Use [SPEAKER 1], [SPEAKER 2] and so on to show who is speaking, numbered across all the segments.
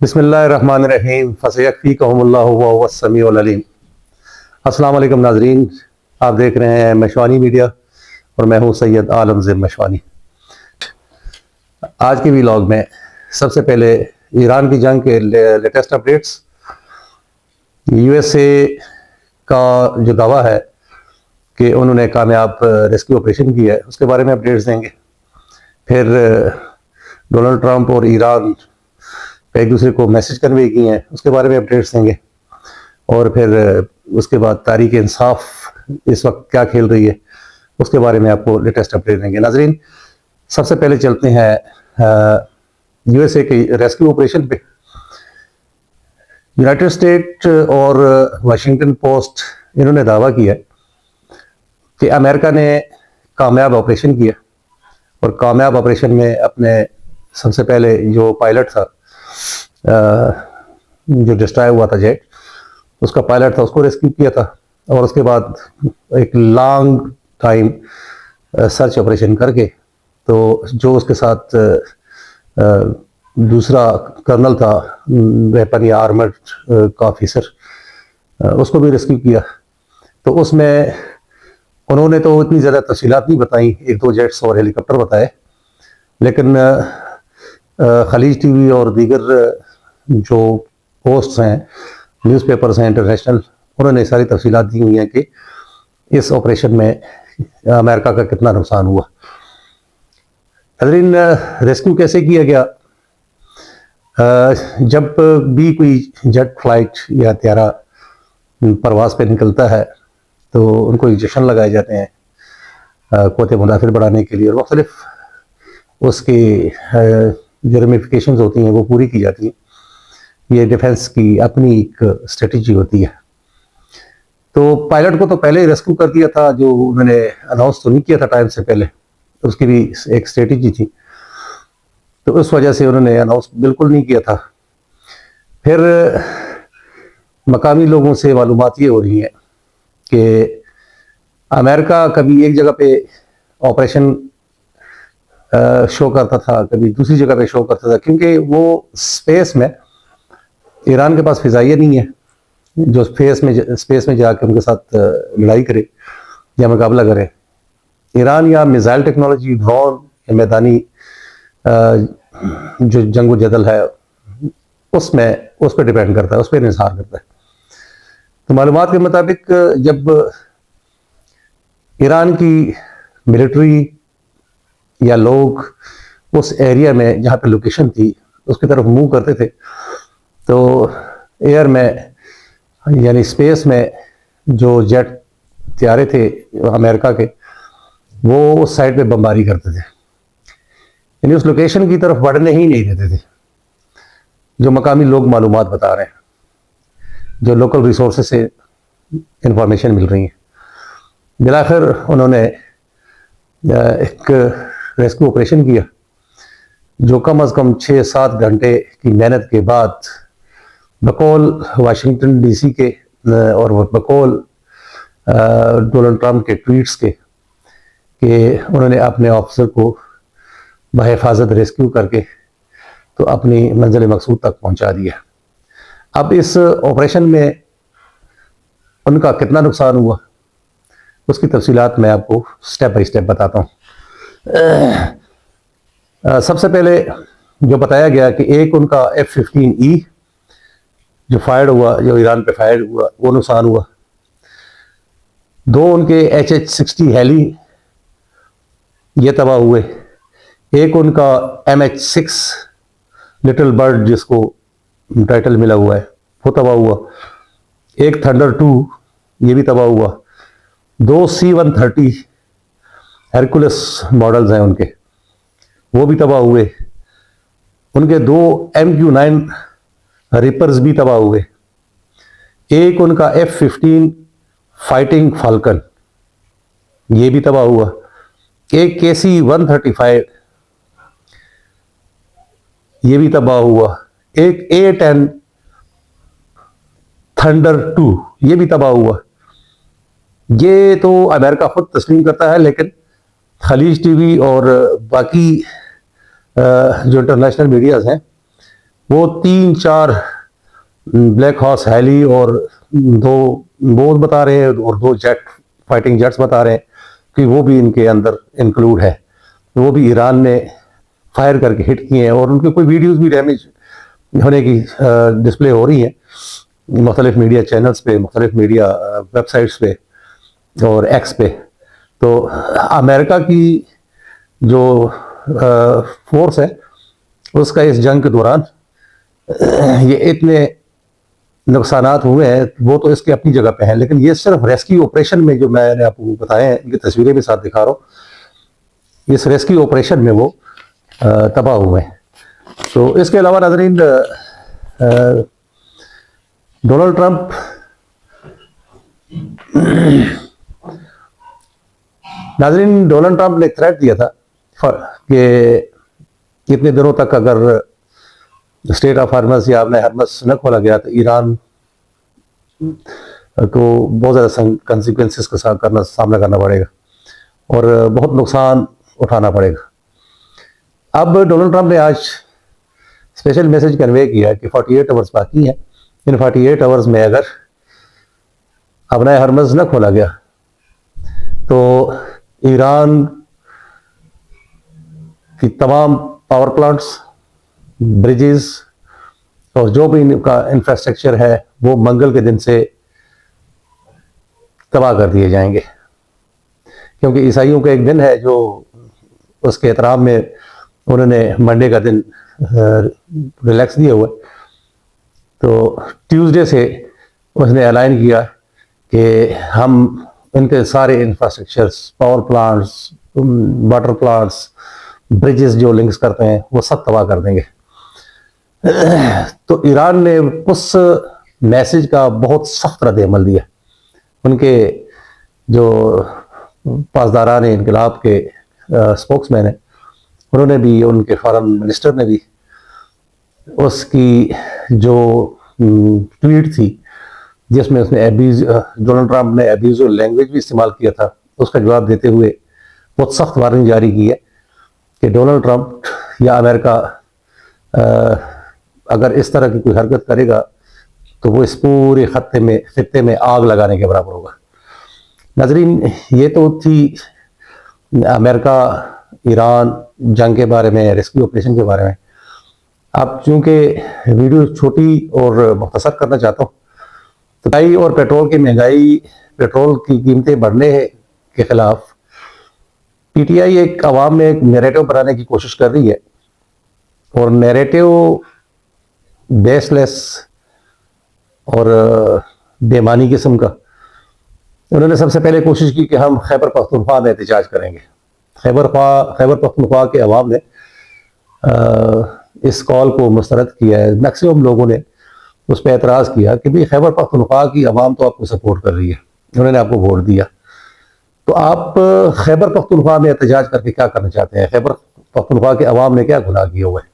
[SPEAKER 1] بسم اللہ الرحمن الرحیم فسیکفیکہم اللہ وہو السمیع العلیم۔ السلام علیکم ناظرین، آپ دیکھ رہے ہیں مشوانی میڈیا اور میں ہوں سید عالم زر مشوانی۔ آج کے ویلاگ میں سب سے پہلے ایران کی جنگ کے latest updates, U S A کا جو دعویٰ ہے کہ انہوں نے کامیاب ریسکیو آپریشن کی ہے اس کے بارے میں اپڈیٹس دیں گے۔ پھر ڈونلڈ ٹرمپ اور ایران ایک دوسرے کو میسج کنوے کی ہیں اس کے بارے میں اپڈیٹس دیں گے، اور پھر اس کے بعد تحریک انصاف اس وقت کیا کھیل رہی ہے اس کے بارے میں آپ کو لیٹسٹ اپڈیٹ دیں گے۔ ناظرین، سب سے پہلے چلتے ہیں یو ایس اے کے ریسکیو آپریشن پہ۔ یونائٹڈ اسٹیٹ اور واشنگٹن پوسٹ انہوں نے دعویٰ کیا کہ امریکہ نے کامیاب آپریشن کیا، اور کامیاب آپریشن میں اپنے سب سے پہلے جو پائلٹ تھا، جو ڈسٹرائے ہوا تھا جیٹ، اس کا پائلٹ تھا، اس کو ریسکیو کیا تھا، اور اس کے بعد ایک لانگ ٹائم سرچ آپریشن کر کے تو جو اس کے ساتھ دوسرا کرنل تھا ویپن یا آرمرڈ کا آفیسر، اس کو بھی ریسکیو کیا۔ تو اس میں انہوں نے تو اتنی زیادہ تفصیلات نہیں بتائیں، ایک دو جیٹس اور ہیلی کاپٹر بتائے، لیکن خلیج ٹی وی اور دیگر جو پوسٹس ہیں، نیوز پیپرز ہیں انٹرنیشنل، انہوں نے ساری تفصیلات دی ہوئی ہیں کہ اس آپریشن میں امریکہ کا کتنا نقصان ہوا۔ حضرین، ریسکیو کیسے کیا گیا؟ جب بھی کوئی جیٹ فلائٹ یا طیارہ پرواز پہ نکلتا ہے تو ان کو انجیکشن لگائے جاتے ہیں قوت مدافعت بڑھانے کے لیے، اور مختلف اس کی جو ریمیفیکیشنز ہوتی ہیں وہ پوری کی جاتی ہیں۔ یہ ڈیفنس کی اپنی ایک اسٹریٹجی ہوتی ہے۔ تو پائلٹ کو تو پہلے ہی ریسکیو کر دیا تھا، جو انہوں نے اناؤنس تو نہیں کیا تھا ٹائم سے پہلے، اس کی بھی ایک اسٹریٹجی تھی، تو اس وجہ سے انہوں نے اناؤنس بالکل نہیں کیا تھا۔ پھر مقامی لوگوں سے معلومات یہ ہو رہی ہیں کہ امریکہ کبھی ایک جگہ پہ آپریشن شو کرتا تھا، کبھی دوسری جگہ پہ شو کرتا تھا، کیونکہ وہ اسپیس میں ایران کے پاس فضائیہ نہیں ہے جو اسپیس میں جا کے ان کے ساتھ لڑائی کرے یا مقابلہ کرے۔ ایران یا میزائل ٹیکنالوجی، ڈرون یا میدانی جو جنگ و جدل ہے اس پہ ڈیپینڈ کرتا ہے، اس پہ انحصار کرتا ہے۔ تو معلومات کے مطابق جب ایران کی ملٹری یا لوگ اس ایریا میں جہاں پہ لوکیشن تھی اس کی طرف موو کرتے تھے تو ایئر میں یعنی اسپیس میں جو جیٹ طیارے تھے امریکہ کے، وہ اس سائڈ پہ بمباری کرتے تھے، یعنی اس لوکیشن کی طرف بڑھنے ہی نہیں دیتے تھے، جو مقامی لوگ معلومات بتا رہے ہیں، جو لوکل ریسورسز سے انفارمیشن مل رہی ہیں۔ بالآخر انہوں نے ایک ریسکیو آپریشن کیا جو کم از کم 6-7 گھنٹے کی محنت کے بعد بقول واشنگٹن ڈی سی کے اور بقول ڈونلڈ ٹرمپ کے ٹویٹس کے کہ انہوں نے اپنے آفیسر کو بحفاظت ریسکیو کر کے تو اپنی منزل مقصود تک پہنچا دیا۔ اب اس آپریشن میں ان کا کتنا نقصان ہوا اس کی تفصیلات میں آپ کو سٹیپ بائی سٹیپ بتاتا ہوں۔ سب سے پہلے جو بتایا گیا کہ ایک ان کا F-15E جو فائر ہوا، جو ایران پہ فائر ہوا، وہ نقصان ہوا۔ 2 ان کے H-60 ہیلی یہ تباہ ہوئے۔ ایک ان کا MH-6 لٹل برڈ جس کو ٹائٹل ملا ہوا ہے وہ تباہ ہوا۔ ایک تھنڈر 2 یہ بھی تباہ ہوا۔ 2 C-130 ہرکولس ماڈلز ہیں ان کے، وہ بھی تباہ ہوئے۔ ان کے 2 MQ-9 ریپرز بھی تباہ ہوئے۔ ایک ان کا F-15 فائٹنگ فالکن یہ بھی تباہ ہوا۔ ایک KC-135 یہ بھی تباہ ہوا۔ ایک A-10 تھنڈر 2 یہ بھی تباہ ہوا۔ یہ تو امریکہ خود تسلیم کرتا ہے، لیکن خلیج ٹی وی اور باقی جو انٹرنیشنل میڈیاز ہیں وہ 3-4 بلیک ہارس ہیلی اور 2 بوز بتا رہے ہیں اور 2 فائٹنگ جیٹس بتا رہے ہیں کہ وہ بھی ان کے اندر انکلوڈ ہے. وہ بھی ایران نے فائر کر کے ہٹ کیے ہیں اور ان کے کوئی ویڈیوز بھی ڈیمیج ہونے کی ڈسپلے ہو رہی ہیں مختلف میڈیا چینلز پہ, مختلف میڈیا ویب سائٹس پہ اور ایکس پہ. تو امریکہ کی جو فورس ہے اس کا اس جنگ کے دوران یہ اتنے نقصانات ہوئے ہیں, وہ تو اس کے اپنی جگہ پہ ہیں, لیکن یہ صرف ریسکیو آپریشن میں جو میں نے آپ کو بتایا ہے, ان کی تصویریں بھی ساتھ دکھا رہا ہوں, اس ریسکیو آپریشن میں وہ تباہ ہوئے ہیں. تو اس کے علاوہ ناظرین, ڈونلڈ ٹرمپ نے ایک تھریٹ دیا تھا کہ کتنے دنوں تک اگر اسٹیٹ آف ہرمز یا اپنا ہرمز نہ کھولا گیا تو ایران کو بہت زیادہ کنسیکوینسز کا سامنا کرنا پڑے گا اور بہت نقصان اٹھانا پڑے گا. اب ڈونلڈ ٹرمپ نے آج اسپیشل میسج کنوے کیا کہ 48 آورز باقی ہیں, ان 48 آورز میں اگر اپنا ہرمز نہ کھولا گیا تو ایران کی تمام پاور پلانٹس, بریجز اور جو بھی ان کا انفراسٹرکچر ہے وہ منگل کے دن سے تباہ کر دیے جائیں گے, کیونکہ عیسائیوں کا ایک دن ہے جو اس کے احترام میں انہوں نے منڈے کا دن ریلیکس دیا ہوا ہے. تو ٹیوزڈے سے اس نے اعلان کیا کہ ہم ان کے سارے infrastructures, power plants, water plants, bridges جو لنکس کرتے ہیں وہ سب تباہ کر دیں گے. تو ایران نے اس میسج کا بہت سخت رد عمل دیا. ان کے جو پاسداران انقلاب کے اسپوکس مین ہیں انہوں نے بھی, ان کے فارن منسٹر نے بھی اس کی جو ٹویٹ تھی جس میں اس نے ڈونلڈ ٹرمپ نے ابیوزو لینگویج بھی استعمال کیا تھا, اس کا جواب دیتے ہوئے بہت سخت وارننگ جاری کی ہے کہ ڈونلڈ ٹرمپ یا امریکہ اگر اس طرح کی کوئی حرکت کرے گا تو وہ اس پورے خطے میں آگ لگانے کے برابر ہوگا. ناظرین, یہ تو تھی امریکہ ایران جنگ کے بارے میں, ریسکیو آپریشن کے بارے میں. اب چونکہ ویڈیو چھوٹی اور مختصر کرنا چاہتا ہوں, تو مہنگائی اور پیٹرول کی مہنگائی, پیٹرول کی قیمتیں بڑھنے کے خلاف پی ٹی آئی ایک عوام میں ایک نیریٹو بنانے کی کوشش کر رہی ہے, اور نیریٹو بیس لیس اور بے معنی قسم کا. انہوں نے سب سے پہلے کوشش کی کہ ہم خیبر پختونخوا میں احتجاج کریں گے. خیبر پختونخوا کے عوام نے اس کال کو مسترد کیا ہے. میکسیمم لوگوں نے اس پہ اعتراض کیا کہ بھی خیبر پختونخوا کی عوام تو آپ کو سپورٹ کر رہی ہے, انہوں نے آپ کو ووٹ دیا, تو آپ خیبر پختونخوا میں احتجاج کر کے کیا کرنا چاہتے ہیں؟ خیبر پختونخوا کے عوام نے کیا گناہ کیا ہوا ہے؟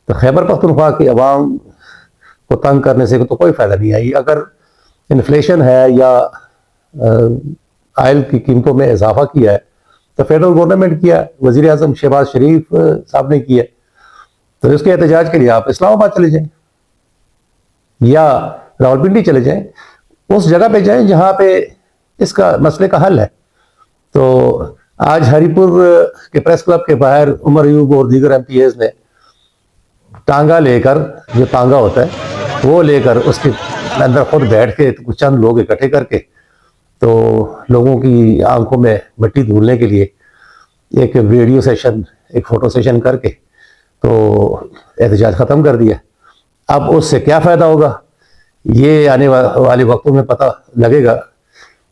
[SPEAKER 1] تو خیبر پختونخوا کی عوام کو تنگ کرنے سے تو کوئی فائدہ نہیں آئی. اگر انفلیشن ہے یا آئل کی قیمتوں میں اضافہ کیا ہے تو فیڈرل گورنمنٹ کیا, وزیر اعظم شہباز شریف صاحب نے کیا, تو اس کے احتجاج کے لیے آپ اسلام آباد چلے جائیں یا راولپنڈی چلے جائیں, اس جگہ پہ جائیں جہاں پہ اس کا مسئلے کا حل ہے. تو آج ہری پور کے پریس کلب کے باہر عمر ایوب اور دیگر ایم پی ایز نے ٹانگا لے کر, جو ٹانگا ہوتا ہے وہ لے کر اس کے اندر خود بیٹھ کے کچھ چند لوگ اکٹھے کر کے تو لوگوں کی آنکھوں میں مٹی دھولنے کے لیے ایک ویڈیو سیشن, ایک فوٹو سیشن کر کے تو احتجاج ختم کر دیا. اب اس سے کیا فائدہ ہوگا یہ آنے والے وقتوں میں پتہ لگے گا,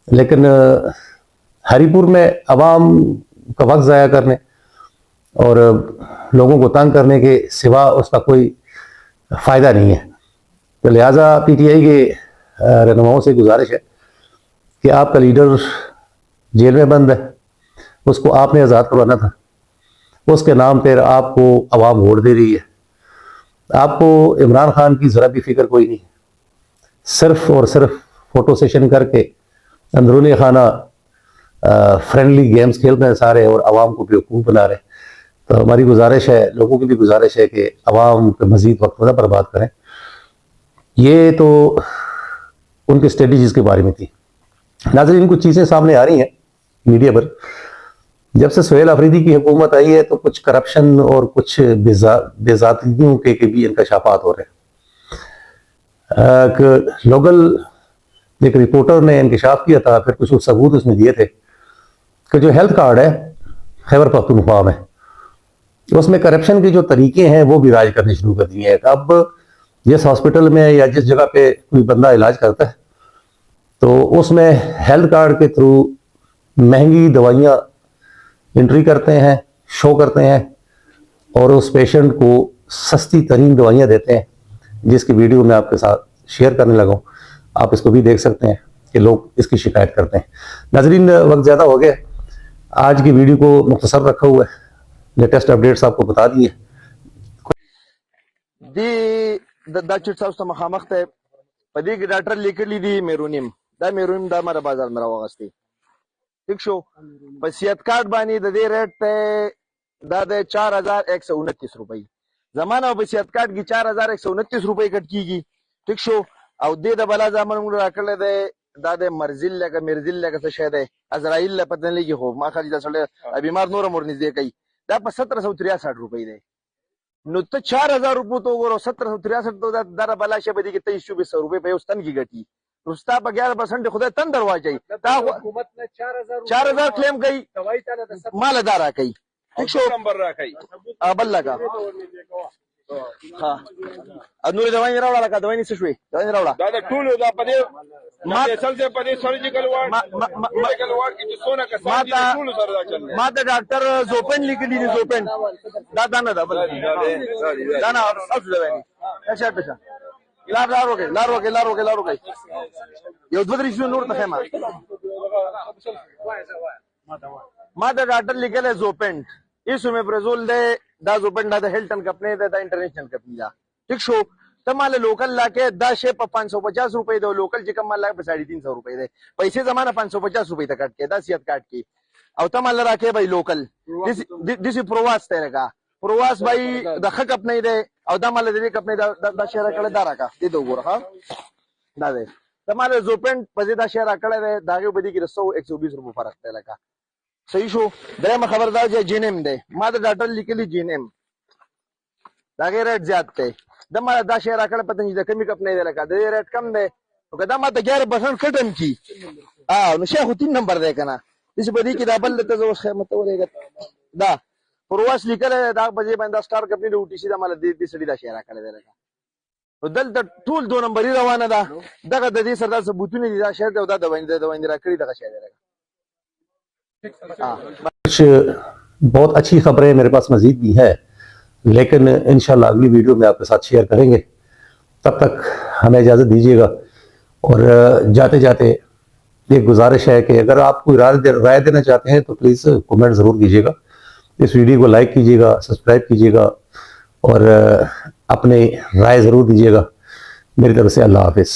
[SPEAKER 1] لیکن ہری پور میں عوام کا وقت ضائع کرنے اور لوگوں کو تنگ کرنے کے سوا اس کا کوئی فائدہ نہیں ہے. تو لہٰذا پی ٹی آئی کے رہنماؤں سے گزارش ہے کہ آپ کا لیڈر جیل میں بند ہے, اس کو آپ نے آزاد کروانا تھا, اس کے نام پر آپ کو عوام ووٹ دے رہی ہے. آپ کو عمران خان کی ذرا بھی فکر کوئی نہیں, صرف اور صرف فوٹو سیشن کر کے اندرونی خانہ فرینڈلی گیمز کھیل رہے ہیں سارے اور عوام کو بیوقوف بنا رہے ہیں. تو ہماری گزارش ہے, لوگوں کی بھی گزارش ہے کہ عوام پہ مزید وقت نہ برباد کریں. یہ تو ان کے اسٹریٹجیز کے بارے میں تھی. ناظرین, کچھ چیزیں سامنے آ رہی ہیں میڈیا پر. جب سے سہیل آفریدی کی حکومت آئی ہے تو کچھ کرپشن اور کچھ بے ذاتگیوں کے بھی انکشافات ہو رہے ہیں. لوکل ایک رپورٹر نے انکشاف کیا تھا, پھر کچھ ثبوت اس میں دیے تھے کہ جو ہیلتھ کارڈ ہے خیبر پختونخوا میں, اس میں کرپشن کے جو طریقے ہیں وہ بھی راج کرنے شروع کر دیے ہیں. اب جس ہاسپٹل میں یا جس جگہ پہ کوئی بندہ علاج کرتا ہے تو اس میں ہیلتھ کارڈ کے تھرو مہنگی دوائیاں انٹری کرتے ہیں, شو کرتے ہیں, اور اس پیشنٹ کو سستی ترین دوائیاں دیتے ہیں, جس کی ویڈیو میں آپ کے ساتھ شیئر کرنے لگا ہوں. آپ اس کو بھی دیکھ سکتے ہیں کہ لوگ اس کی شکایت کرتے ہیں. ناظرین, وقت زیادہ ہو گیا, آج کی ویڈیو کو مختصر رکھا ہوا ہے, لیٹسٹ اپڈیٹس آپ کو بتا دیے.
[SPEAKER 2] دا چټ تاسو ته مخامخ ته په دې کې ډاکټر لیکلی دی میرونیم دا مره بازار مې راوغستی. ٹھیک شو, په صحت کارت باندې د دې ریټ ته دا د 4129 روپۍ زمانه په صحت کارت کې 4129 روپۍ کټ کیږي. ٹھیک شو, او دې د بلا ځامن موږ راکړل دی دا د مرزل لکه څه شی دی ازرائیل له پته نه لګي, خو ما خالي دا سړی بیمار نور مور نږدې کوي. دا په 1763 روپۍ دی. نو ته 4000 روپو ته وګورو, 1763 ته دا بلا شی به دي کې 2300 روپۍ په یو ستن کې ګټي. نو ستا په 11% خدای تن درواچي. دا حکومت نه 4000 کلیم کوي, دوايي تعالی مال دارا کوي. ٹھیک شو, نمبر را کوي ابل لگا. ها انور دوايي راوړه, لکه دوايي څه شوي, دوايي راوړه. دا د ټولو دا په دې ما اصل ته په دې سرجیکل وارډ میډیکل وارډ کې چې څونه کسان دي ټول سره دا چل. ما ته ډاکټر زوپن لیکلی دی, زوپن دا نه دا بل دا نه اصل دی. اچھا اچھا, لار وګي یو دوه درې شنو نور ته ما ته ډاکټر لیکل زوپن ایسو میں پرزول دے. دا زوپن دا ہلٹن کمپنی دا انٹرنیشنل کمپنی دا. ٹھیک شو, تمہارے لوکل لا کے دا شے پہ 550 روپے دو, لوکل چکم مال لا کے 350 روپے دے. پیسے زمانہ 550 روپے تک کٹ کے دا صحت کارڈ کی. او تمہارے را کے بھائی لوکل دسی پرواز تے لگا پرواز بھائی دا خک اپنے دے, او دا مال دے اپنے دا شہر کڑے دارا کا دے دو گورا. ہاں دا دے تمہارے زوپن پزے دا شہر کڑے دے داگے بدی کی 100-120 روپے فرق تے لگا. صحیح شو, درم خبردار جو جینم دے ما دا ڈاکٹر لکلی جینم داگے ریٹ زیاد تے. دا ما دا شہر کڑے پتہ نہیں دا کمی کپنے دے لگا, دے ریٹ کم دے. تو دا ما دا 11% کٹن کی نو شیخ 3 نمبر دے کنا. اس بدی کی دا بل تے زو خیمت ورے گا دا پرواس لیکل دا بجے بندا سٹار کمپنی دو ٹی سی دا مال دی سڑی دا شہر کڑے دے لگا. دل ته ټول 2 نمبري روانه ده. دغه د دې سردار ثبوتونه دي دا شهر دا د ویندې را کړی دغه شهر دی.
[SPEAKER 1] کچھ بہت اچھی خبریں میرے پاس مزید بھی ہے, لیکن انشاءاللہ اگلی ویڈیو میں آپ کے ساتھ شیئر کریں گے. تب تک ہمیں اجازت دیجیے گا, اور جاتے جاتے ایک گزارش ہے کہ اگر آپ کوئی رائے دینا چاہتے ہیں تو پلیز کومنٹ ضرور کیجیے گا. اس ویڈیو کو لائک کیجیے گا, سبسکرائب کیجیے گا, اور اپنے رائے ضرور دیجیے گا. میری طرف سے اللہ حافظ.